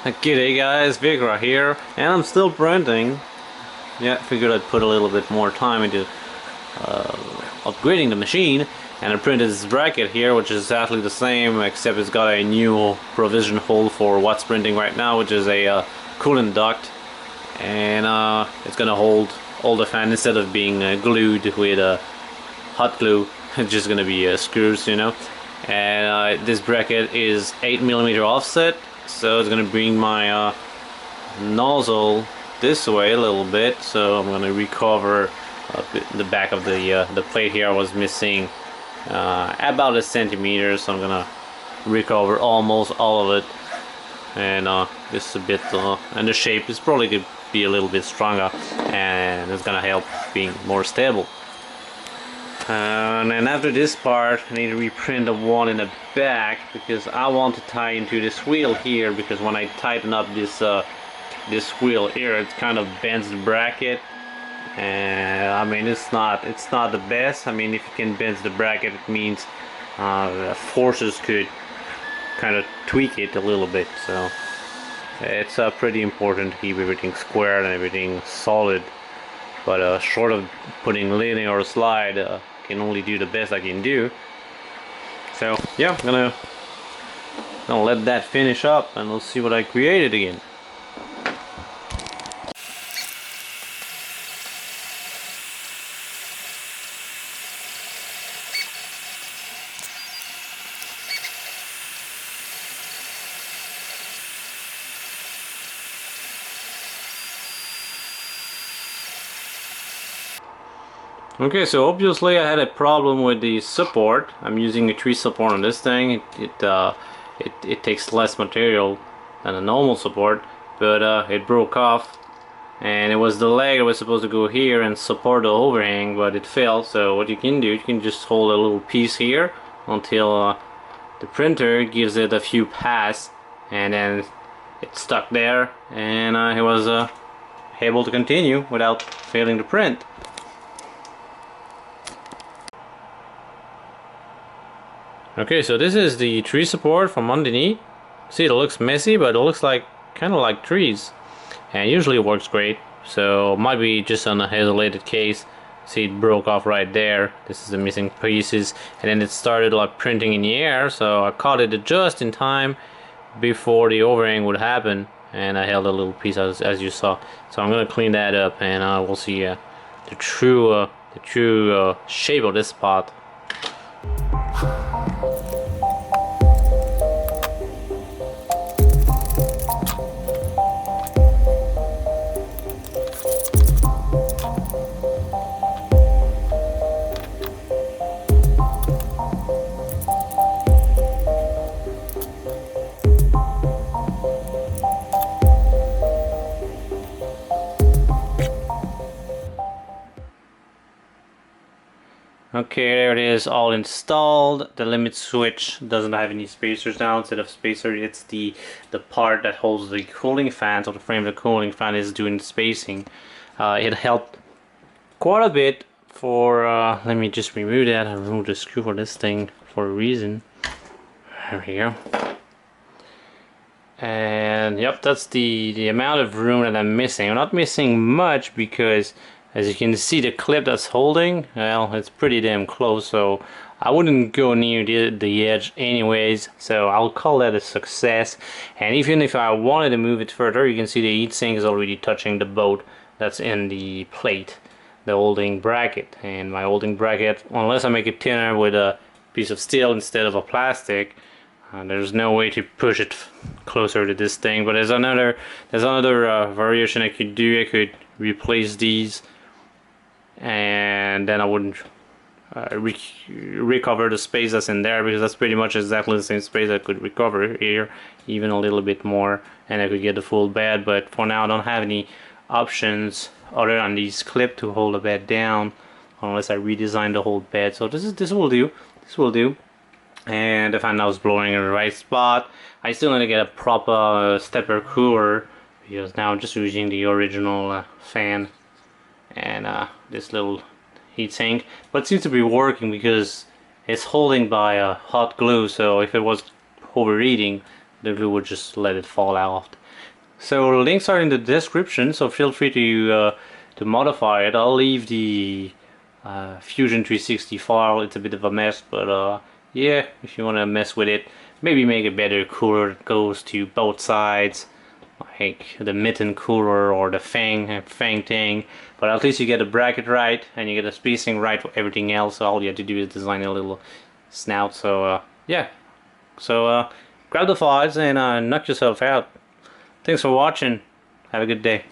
G'day guys, Vigra here, and I'm still printing. Yeah, figured I'd put a little bit more time into upgrading the machine, and I printed this bracket here, which is exactly the same, except it's got a new provision hole for what's printing right now, which is a coolant duct, and it's gonna hold all the fan instead of being glued with hot glue. It's just gonna be screws, you know. And this bracket is 8mm offset, so it's gonna bring my nozzle this way a little bit. So I'm gonna recover the back of the plate here. I was missing about a centimeter, so I'm gonna recover almost all of it. And this is a bit, and the shape is probably gonna be a little bit stronger, and it's gonna help being more stable. And then after this part, I need to reprint the one in the back because I want to tie into this wheel here, because when I tighten up this wheel here, it kind of bends the bracket, and I mean it's not the best. I mean, if you can bend the bracket, it means forces could kind of tweak it a little bit. So it's pretty important to keep everything square and everything solid. But short of putting linear or slide, can only do the best I can do. So yeah, I'm gonna let that finish up, and we'll see what I created again. Okay, so obviously I had a problem with the support. I'm using a tree support on this thing. It takes less material than a normal support, but it broke off, and it was the leg that was supposed to go here and support the overhang, but it failed. So what you can do, you can just hold a little piece here until the printer gives it a few passes, and then it's stuck there, and it was able to continue without failing to print. Okay, so this is the tree support from underneath. See, it looks messy, but it looks like kind of like trees, and usually it works great. So might be just on a isolated case. See, it broke off right there. This is the missing pieces, and then it started like printing in the air. So I caught it just in time before the overhang would happen, and I held a little piece as you saw. So I'm gonna clean that up, and we'll see the true shape of this spot. Okay, there it is, all installed. The limit switch doesn't have any spacers now. Instead of spacer, it's the part that holds the cooling fan. So the frame of the cooling fan is doing the spacing. It helped quite a bit for, let me just remove that. I removed the screw for this thing for a reason. There we go. And yep, that's the amount of room that I'm missing. I'm not missing much because, as you can see, the clip that's holding, well, it's pretty damn close, so I wouldn't go near the edge anyways, so I'll call that a success. And even if I wanted to move it further, you can see the heatsink is already touching the bolt that's in the plate, the holding bracket. And my holding bracket, unless I make it thinner with a piece of steel instead of a plastic, there's no way to push it closer to this thing. But there's another variation I could do. I could replace these, and then I wouldn't recover the space that's in there, because that's pretty much exactly the same space I could recover here, even a little bit more, and I could get the full bed. But for now I don't have any options other than these clips to hold the bed down, unless I redesign the whole bed. So this will do. And the fan now is blowing in the right spot. I still need to get a proper stepper cooler, because now I'm just using the original fan and this little heatsink, but it seems to be working because it's holding by hot glue. So if it was overheating, the glue would just let it fall out. So links are in the description, so feel free to modify it. I'll leave the Fusion 360 file. It's a bit of a mess, but yeah, if you want to mess with it, maybe make it better, cooler. It goes to both sides, like the mitten cooler or the fang thing. But at least you get the bracket right and you get the spacing right for everything else. So all you have to do is design a little snout. So yeah, so grab the files and knock yourself out. Thanks for watching. Have a good day.